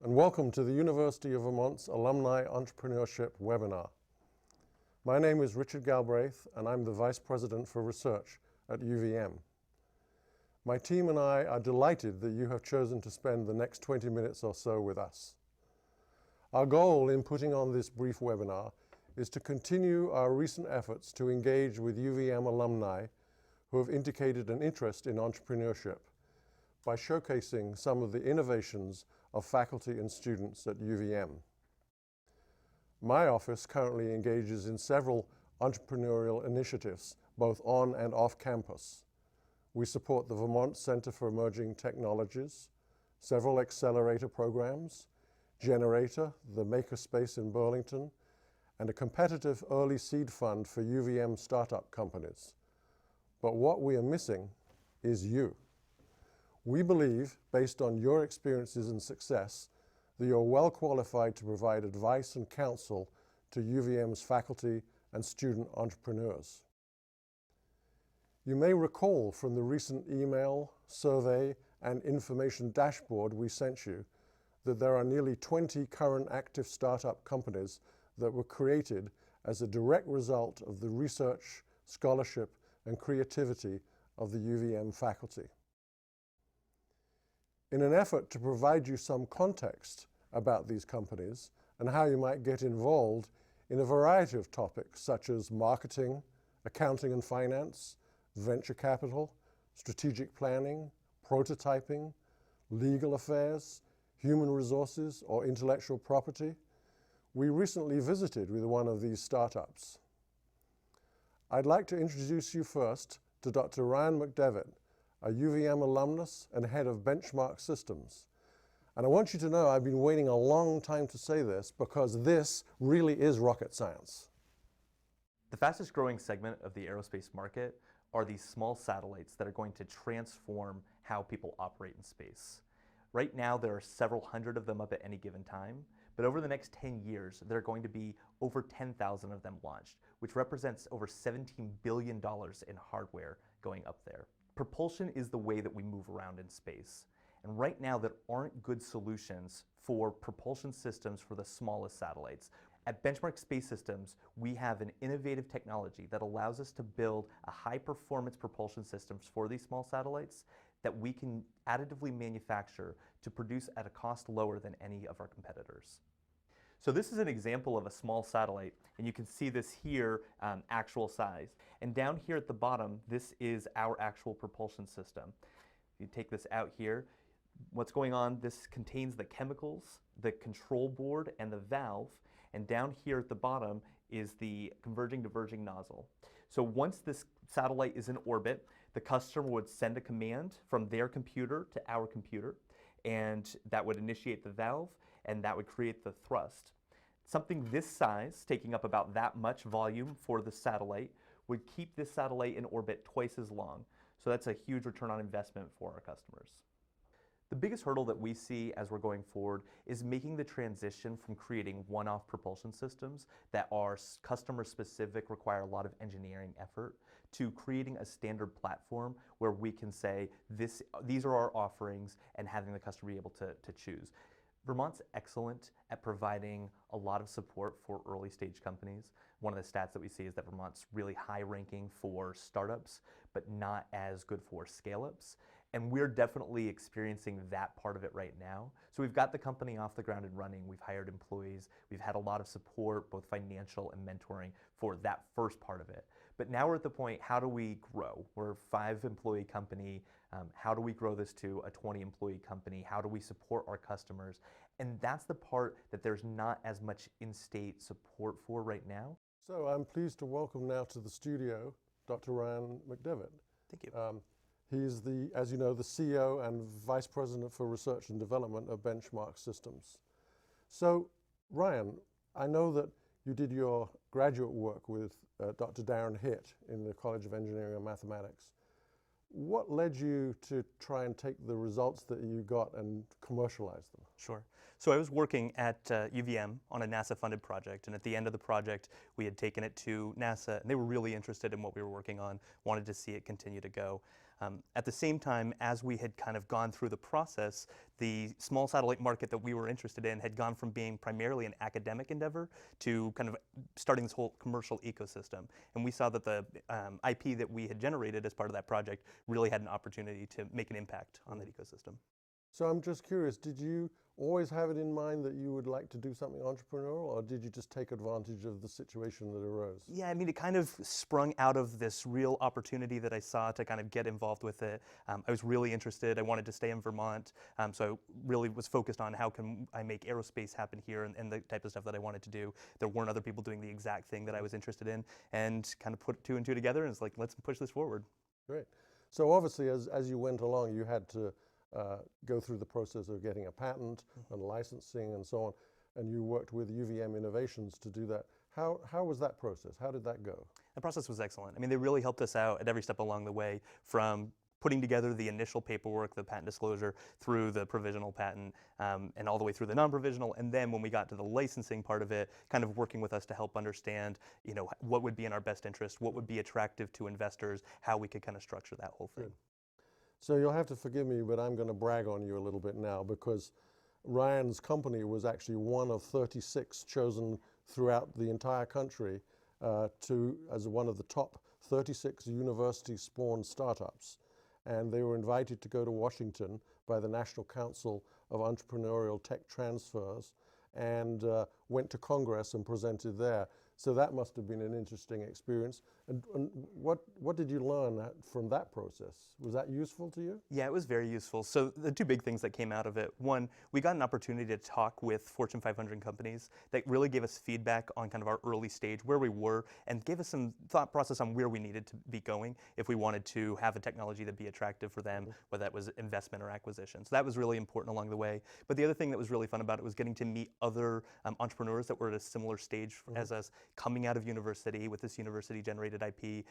and welcome to the University of Vermont's Alumni Entrepreneurship webinar. My name is Richard Galbraith, and I'm the Vice President for Research at UVM. My team and I are delighted that you have chosen to spend the next 20 minutes or so with us. Our goal in putting on this brief webinar is to continue our recent efforts to engage with UVM alumni who have indicated an interest in entrepreneurship by showcasing some of the innovations of faculty and students at UVM. My office currently engages in several entrepreneurial initiatives, both on and off campus. We support the Vermont Center for Emerging Technologies, several accelerator programs, Generator, the makerspace in Burlington, and a competitive early seed fund for UVM startup companies. But what we are missing is you. We believe, based on your experiences and success, that you're well qualified to provide advice and counsel to UVM's faculty and student entrepreneurs. You may recall from the recent email, survey, and information dashboard we sent you that there are nearly 20 current active startup companies that were created as a direct result of the research, scholarship, and creativity of the UVM faculty. In an effort to provide you some context about these companies and how you might get involved in a variety of topics such as marketing, accounting and finance, venture capital, strategic planning, prototyping, legal affairs, human resources, or intellectual property, we recently visited with one of these startups. I'd like to introduce you first to Dr. Ryan McDevitt, a UVM alumnus and head of Benchmark Systems. And I want you to know I've been waiting a long time to say this because this really is rocket science. The fastest growing segment of the aerospace market are these small satellites that are going to transform how people operate in space. Right now, there are several hundred of them up at any given time, but over the next 10 years, there are going to be over 10,000 of them launched, which represents over $17 billion in hardware going up there. Propulsion is the way that we move around in space. And right now, there aren't good solutions for propulsion systems for the smallest satellites. At Benchmark Space Systems, we have an innovative technology that allows us to build a high-performance propulsion systems for these small satellites that we can additively manufacture to produce at a cost lower than any of our competitors. So this is an example of a small satellite, and you can see this here, actual size. And down here at the bottom, this is our actual propulsion system. If you take this out here, what's going on, this contains the chemicals, the control board, and the valve. And down here at the bottom is the converging diverging nozzle. So once this satellite is in orbit, the customer would send a command from their computer to our computer, and that would initiate the valve, and that would create the thrust. Something this size, taking up about that much volume for the satellite, would keep this satellite in orbit twice as long. So that's a huge return on investment for our customers. The biggest hurdle that we see as we're going forward is making the transition from creating one-off propulsion systems that are customer-specific, require a lot of engineering effort, to creating a standard platform where we can say, these are our offerings, and having the customer be able to choose. Vermont's excellent at providing a lot of support for early stage companies. One of the stats that we see is that Vermont's really high ranking for startups, but not as good for scale-ups. And we're definitely experiencing that part of it right now. So we've got the company off the ground and running. We've hired employees. We've had a lot of support, both financial and mentoring, for that first part of it. But now we're at the point, how do we grow? We're a 5-employee company. How do we grow this to a 20-employee company? How do we support our customers? And that's the part that there's not as much in-state support for right now. So I'm pleased to welcome now to the studio Dr. Ryan McDevitt. Thank you. He's the, as you know, the CEO and Vice President for Research and Development of Benchmark Systems. So, Ryan, I know that you did your graduate work with Dr. Darren Hitt in the College of Engineering and Mathematics. What led you to try and take the results that you got and commercialize them? Sure. So I was working at UVM on a NASA-funded project, and at the end of the project, we had taken it to NASA, and they were really interested in what we were working on, wanted to see it continue to go. At the same time, as we had kind of gone through the process, the small satellite market that we were interested in had gone from being primarily an academic endeavor to kind of starting this whole commercial ecosystem. And we saw that the IP that we had generated as part of that project really had an opportunity to make an impact on that ecosystem. So I'm just curious, did you always have it in mind that you would like to do something entrepreneurial, or did you just take advantage of the situation that arose? Yeah, I mean, it kind of sprung out of this real opportunity that I saw to kind of get involved with it. I was really interested. I wanted to stay in Vermont, so I really was focused on how can I make aerospace happen here and the type of stuff that I wanted to do. There weren't other people doing the exact thing that I was interested in, and kind of put two and two together, and it's like, let's push this forward. Great. So obviously, as you went along, you had to go through the process of getting a patent and licensing and so on, and you worked with UVM Innovations to do that. How was that process? How did that go? The process was excellent. I mean, they really helped us out at every step along the way, from putting together the initial paperwork, the patent disclosure, through the provisional patent, and all the way through the non-provisional. And then when we got to the licensing part of it, kind of working with us to help understand, what would be in our best interest, what would be attractive to investors, how we could kind of structure that whole thing. Good. So you'll have to forgive me, but I'm going to brag on you a little bit now, because Ryan's company was actually one of 36 chosen throughout the entire country as one of the top 36 university-spawned startups. And they were invited to go to Washington by the National Council of Entrepreneurial Tech Transfers and went to Congress and presented there. So that must have been an interesting experience. And what did you learn from that process? Was that useful to you? Yeah, it was very useful. So the two big things that came out of it: one, we got an opportunity to talk with Fortune 500 companies that really gave us feedback on kind of our early stage, where we were, and gave us some thought process on where we needed to be going if we wanted to have a technology that'd be attractive for them, whether that was investment or acquisition. So that was really important along the way. But the other thing that was really fun about it was getting to meet other entrepreneurs that were at a similar stage as us, coming out of university with this university-generated IP,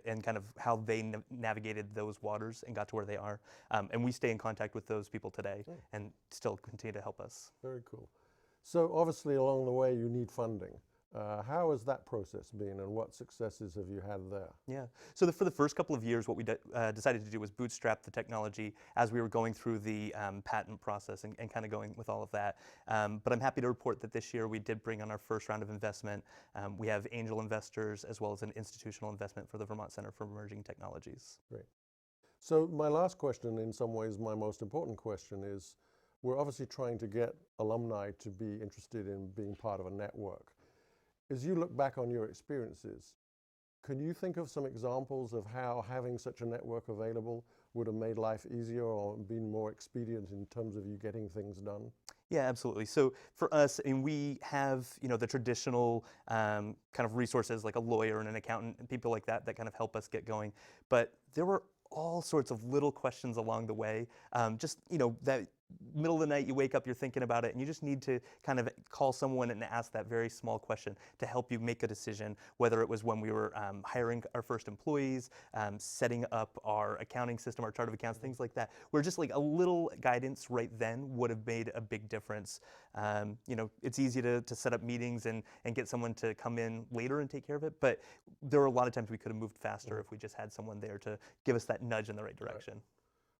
and kind of how they navigated those waters and got to where they are. And we stay in contact with those people today and still continue to help us. Very cool. So obviously along the way you need funding. How has that process been, and what successes have you had there? Yeah, so for the first couple of years, what we decided to do was bootstrap the technology as we were going through the patent process and kind of going with all of that. But I'm happy to report that this year we did bring on our first round of investment. We have angel investors as well as an institutional investment for the Vermont Center for Emerging Technologies. Great. So my last question, in some ways my most important question, is we're obviously trying to get alumni to be interested in being part of a network. As you look back on your experiences, can you think of some examples of how having such a network available would have made life easier or been more expedient in terms of you getting things done? Yeah, absolutely. So for us, and we have the traditional kind of resources like a lawyer and an accountant and people like that kind of help us get going. But there were all sorts of little questions along the way. That middle of the night you wake up, you're thinking about it, and you just need to kind of call someone and ask that very small question to help you make a decision, whether it was when we were hiring our first employees, setting up our accounting system, our chart of accounts, things like that, where just like a little guidance right then would have made a big difference. It's easy to set up meetings and get someone to come in later and take care of it, but there were a lot of times we could have moved faster if we just had someone there to give us that nudge in the right direction. Right.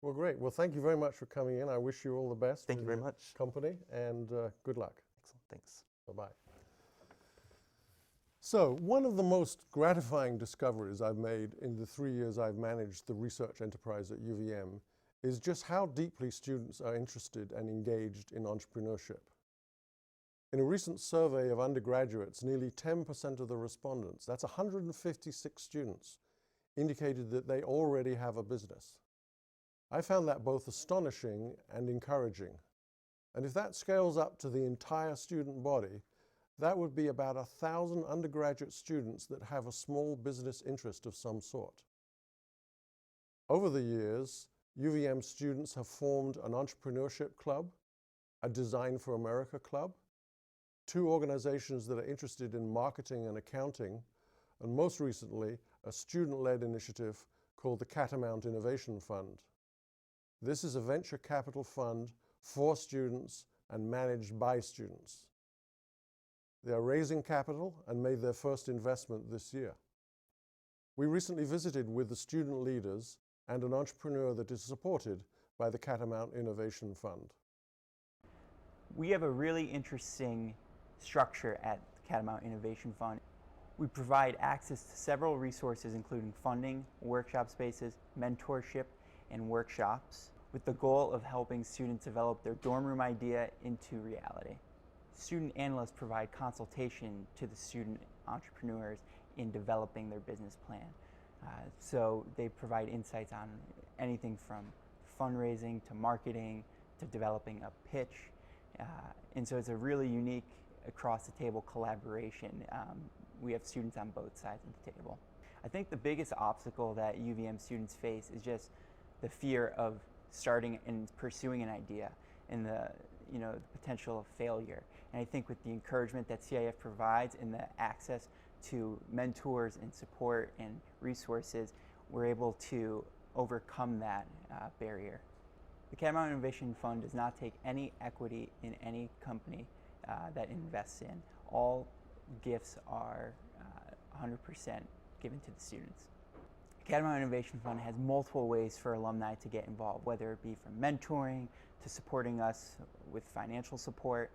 Well, great. Well, thank you very much for coming in. I wish you all the best. Thank you very much. Company, and good luck. Excellent. Thanks. Bye-bye. So, one of the most gratifying discoveries I've made in the 3 years I've managed the research enterprise at UVM is just how deeply students are interested and engaged in entrepreneurship. In a recent survey of undergraduates, nearly 10% of the respondents, that's 156 students, indicated that they already have a business. I found that both astonishing and encouraging. And if that scales up to the entire student body, that would be about 1,000 undergraduate students that have a small business interest of some sort. Over the years, UVM students have formed an entrepreneurship club, a Design for America club, 2 organizations that are interested in marketing and accounting, and most recently, a student-led initiative called the Catamount Innovation Fund. This is a venture capital fund for students and managed by students. They are raising capital and made their first investment this year. We recently visited with the student leaders and an entrepreneur that is supported by the Catamount Innovation Fund. We have a really interesting structure at the Catamount Innovation Fund. We provide access to several resources including funding, workshop spaces, mentorship, and workshops with the goal of helping students develop their dorm room idea into reality. Student analysts provide consultation to the student entrepreneurs in developing their business plan. So they provide insights on anything from fundraising to marketing to developing a pitch. And so it's a really unique across-the-table collaboration. We have students on both sides of the table. I think the biggest obstacle that UVM students face is just the fear of starting and pursuing an idea and the potential of failure. And I think with the encouragement that CIF provides and the access to mentors and support and resources, we're able to overcome that barrier. The Catamount Innovation Fund does not take any equity in any company that invests in. All gifts are 100% given to the students. The Catamount Innovation Fund has multiple ways for alumni to get involved, whether it be from mentoring to supporting us with financial support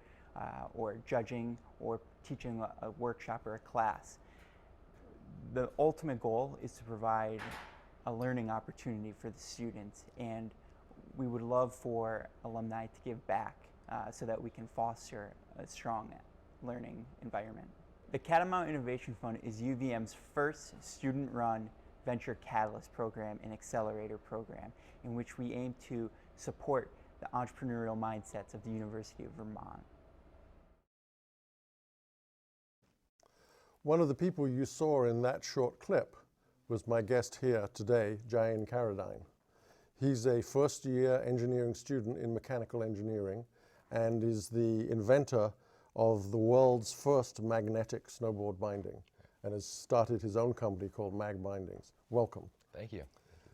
or judging or teaching a workshop or a class. The ultimate goal is to provide a learning opportunity for the students, and we would love for alumni to give back so that we can foster a strong learning environment. The Catamount Innovation Fund is UVM's first student-run venture catalyst program and accelerator program in which we aim to support the entrepreneurial mindsets of the University of Vermont. One of the people you saw in that short clip was my guest here today, Jayan Karadine. He's a first-year engineering student in mechanical engineering and is the inventor of the world's first magnetic snowboard binding and has started his own company called Mag Bindings. Welcome. Thank you.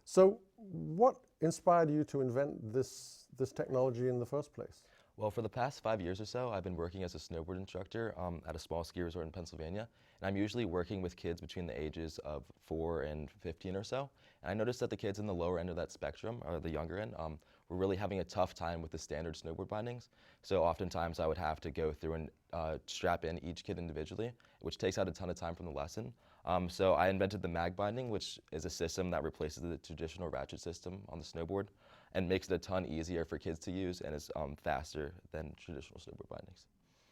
So what inspired you to invent this technology in the first place? Well, for the past 5 years or so, I've been working as a snowboard instructor at a small ski resort in Pennsylvania. And I'm usually working with kids between the ages of 4 and 15 or so. And I noticed that the kids in the lower end of that spectrum, or the younger end, were really having a tough time with the standard snowboard bindings. So oftentimes I would have to go through and strap in each kid individually, which takes out a ton of time from the lesson. So I invented the mag binding, which is a system that replaces the traditional ratchet system on the snowboard and makes it a ton easier for kids to use and is faster than traditional snowboard bindings.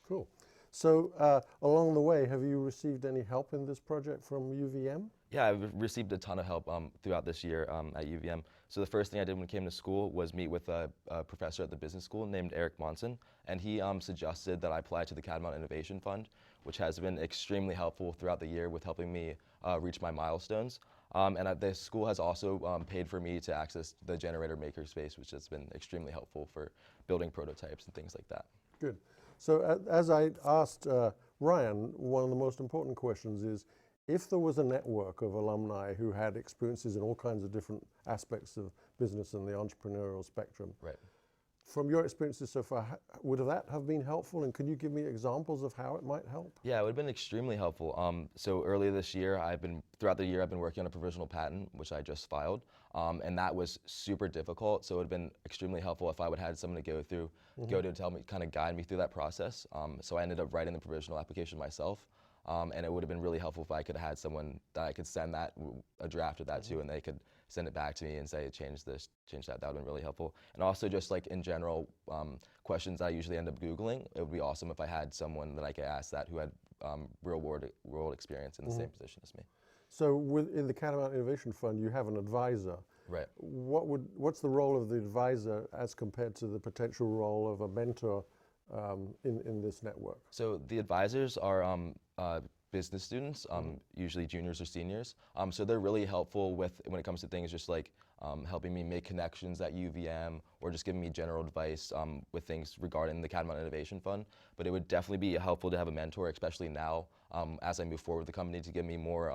Cool. So along the way, have you received any help in this project from UVM? Yeah, I've received a ton of help throughout this year at UVM. So the first thing I did when I came to school was meet with a professor at the business school named Eric Monson, and he suggested that I apply to the Catamount Innovation Fund, which has been extremely helpful throughout the year with helping me reach my milestones. And the school has also paid for me to access the generator makerspace, which has been extremely helpful for building prototypes and things like that. Good. So as I asked Ryan, one of the most important questions is, if there was a network of alumni who had experiences in all kinds of different aspects of business and the entrepreneurial spectrum, Right. From your experiences so far, would that have been helpful? And can you give me examples of how it might help? Yeah, it would have been extremely helpful. So earlier this year, throughout the year, I've been working on a provisional patent, which I just filed. And that was super difficult. So it would have been extremely helpful if I would have had someone to go to tell me, kind of guide me through that process. So I ended up writing the provisional application myself. And it would have been really helpful if I could have had someone that I could send a draft of that to, and they could send it back to me and say, change this, change that. That would have been really helpful. And also just like in general, questions I usually end up Googling, it would be awesome if I had someone that I could ask that who had real world experience in the same position as me. So in the Catamount Innovation Fund, you have an advisor. Right. What's the role of the advisor as compared to the potential role of a mentor in this network? So the advisors are business students, usually juniors or seniors. So they're really helpful when it comes to things just like helping me make connections at UVM or just giving me general advice with things regarding the Catamount Innovation Fund. But it would definitely be helpful to have a mentor, especially now as I move forward with the company, to give me more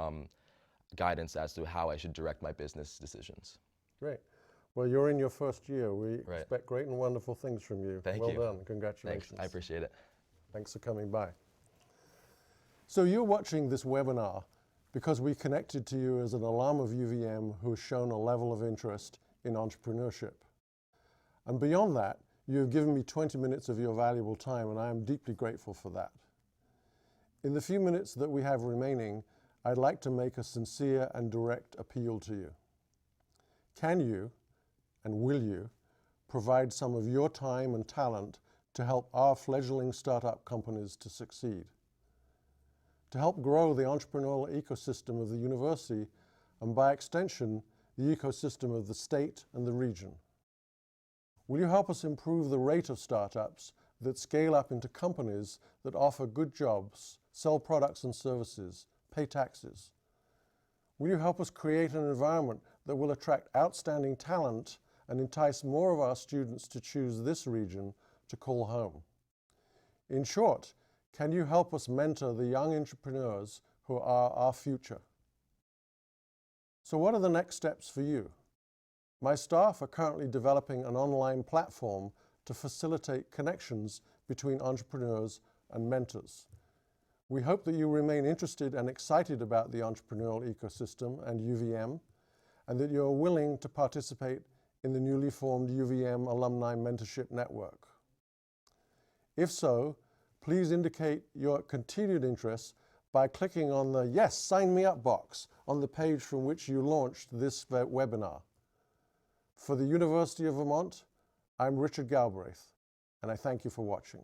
guidance as to how I should direct my business decisions. Great. Well, you're in your first year. We Right. expect great and wonderful things from you. Thank well you. done. Congratulations. Thanks. I appreciate it. Thanks for coming by. So you're watching this webinar because we connected to you as an alum of UVM who has shown a level of interest in entrepreneurship. And beyond that, you have given me 20 minutes of your valuable time, and I am deeply grateful for that. In the few minutes that we have remaining, I'd like to make a sincere and direct appeal to you. Can you, and will you, provide some of your time and talent to help our fledgling startup companies to succeed? To help grow the entrepreneurial ecosystem of the university, and by extension, the ecosystem of the state and the region? Will you help us improve the rate of startups that scale up into companies that offer good jobs, sell products and services, pay taxes? Will you help us create an environment that will attract outstanding talent and entice more of our students to choose this region to call home? In short, can you help us mentor the young entrepreneurs who are our future? So what are the next steps for you? My staff are currently developing an online platform to facilitate connections between entrepreneurs and mentors. We hope that you remain interested and excited about the entrepreneurial ecosystem and UVM, and that you are willing to participate in the newly formed UVM Alumni Mentorship Network. If so, please indicate your continued interest by clicking on the Yes, Sign Me Up box on the page from which you launched this webinar. For the University of Vermont, I'm Richard Galbraith, and I thank you for watching.